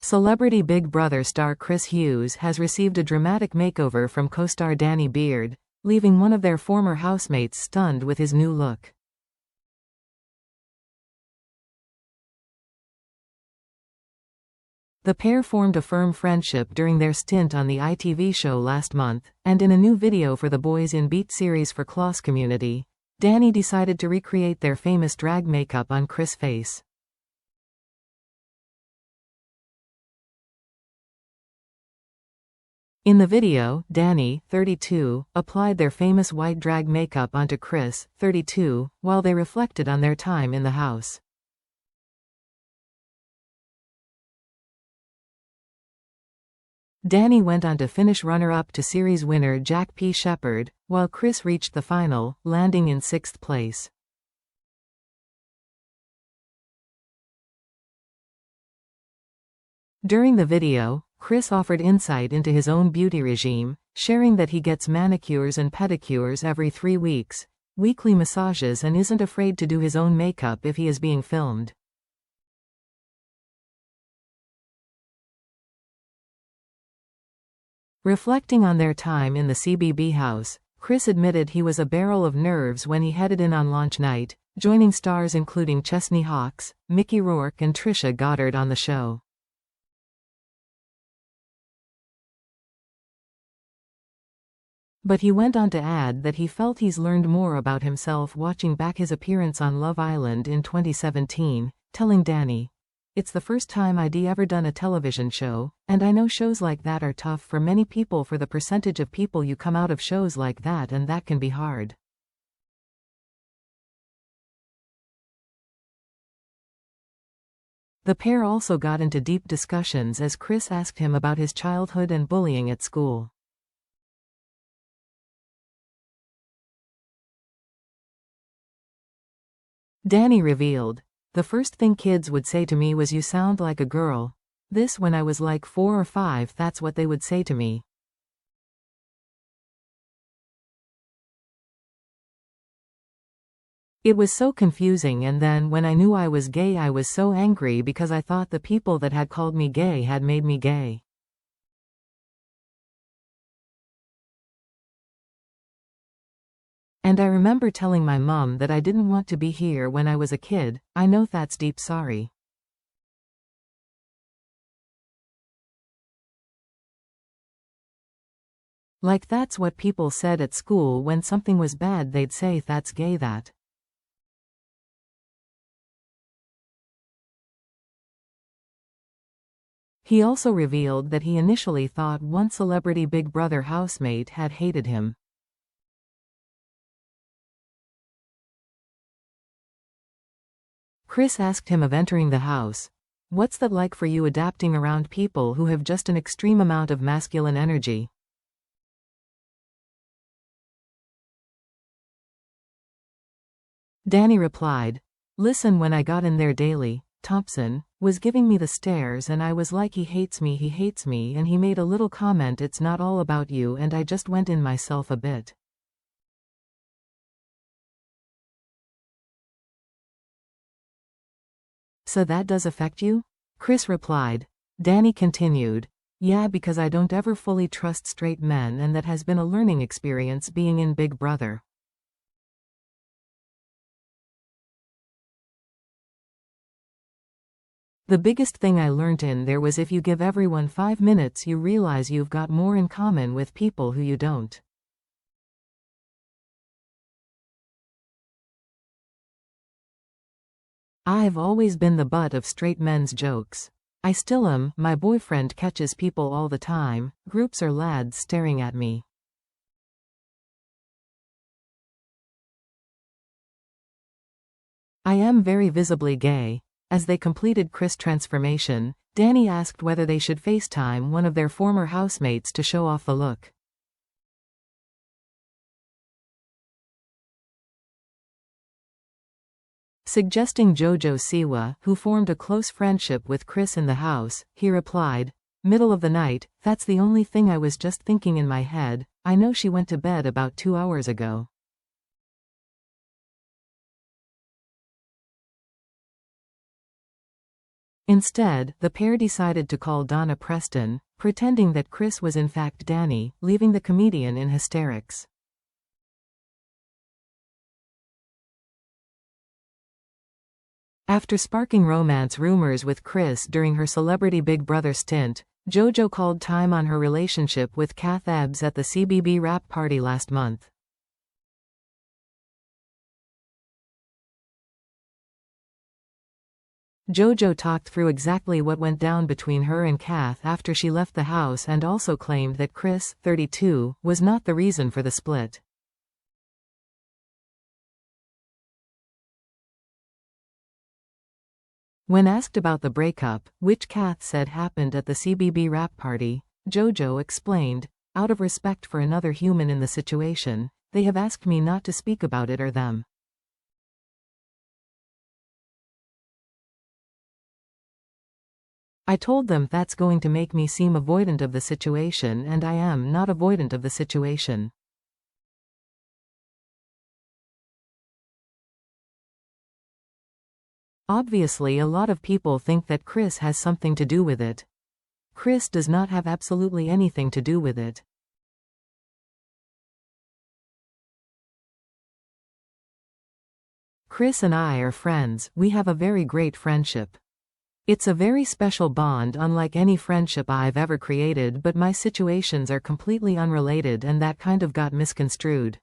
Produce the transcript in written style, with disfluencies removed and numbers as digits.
Celebrity Big Brother star Chris Hughes has received a dramatic makeover from co-star Danny Beard, leaving one of their former housemates stunned with his new look. The pair formed a firm friendship during their stint on the ITV show last month, and in a new video for the Boys in Beat series for Kloss community, Danny decided to recreate their famous drag makeup on Chris' face. In the video, Danny, 32, applied their famous white drag makeup onto Chris, 32, while they reflected on their time in the house. Danny went on to finish runner-up to series winner Jack P. Shepherd, while Chris reached the final, landing in 6th place. During the video, Chris offered insight into his own beauty regime, sharing that he gets manicures and pedicures every 3 weeks, weekly massages, and isn't afraid to do his own makeup if he is being filmed. Reflecting on their time in the CBB house, Chris admitted he was a barrel of nerves when he headed in on launch night, joining stars including Chesney Hawkes, Mickey Rourke, and Trisha Goddard on the show. But he went on to add that he felt he's learned more about himself watching back his appearance on Love Island in 2017, telling Danny, "It's the first time I'd ever done a television show, and I know shows like that are tough for many people for the percentage of people you come out of shows like that, and that can be hard." The pair also got into deep discussions as Chris asked him about his childhood and bullying at school. Danny revealed, "The first thing kids would say to me was 'you sound like a girl.' This when I was like 4 or 5, that's what they would say to me. It was so confusing, and then when I knew I was gay I was so angry because I thought the people that had called me gay had made me gay. And I remember telling my mom that I didn't want to be here when I was a kid. I know that's deep sorry." Like that's what people said at school when something was bad, they'd say that's gay that. He also revealed that he initially thought one celebrity Big Brother housemate had hated him. Chris asked him of entering the house, "What's that like for you adapting around people who have just an extreme amount of masculine energy?" Danny replied, "Listen, when I got in there daily, Thompson was giving me the stares and I was like, he hates me, and he made a little comment, 'It's not all about you,' and I just went in myself a bit." "So that does affect you?" Chris replied. Danny continued, "Yeah, because I don't ever fully trust straight men, and that has been a learning experience being in Big Brother." "The biggest thing I learned in there was if you give everyone 5 minutes you realize you've got more in common with people who you don't." "I've always been the butt of straight men's jokes. I still am. My boyfriend catches people all the time, groups or lads staring at me. I am very visibly gay." As they completed Chris' transformation, Danny asked whether they should FaceTime one of their former housemates to show off the look. Suggesting JoJo Siwa, who formed a close friendship with Chris in the house, he replied, "Middle of the night, that's the only thing I was just thinking in my head. I know she went to bed about 2 hours ago." Instead, the pair decided to call Donna Preston, pretending that Chris was in fact Danny, leaving the comedian in hysterics. After sparking romance rumors with Chris during her Celebrity Big Brother stint, JoJo called time on her relationship with Kath Ebbs at the CBB wrap party last month. JoJo talked through exactly what went down between her and Kath after she left the house and also claimed that Chris, 32, was not the reason for the split. When asked about the breakup, which Kath said happened at the CBB wrap party, JoJo explained, "Out of respect for another human in the situation, they have asked me not to speak about it or them. I told them that's going to make me seem avoidant of the situation, and I am not avoidant of the situation." Obviously, a lot of people think that Chris has something to do with it. Chris does not have absolutely anything to do with it. Chris and I are friends, we have a very great friendship. It's a very special bond, unlike any friendship I've ever created, but my situations are completely unrelated and that kind of got misconstrued.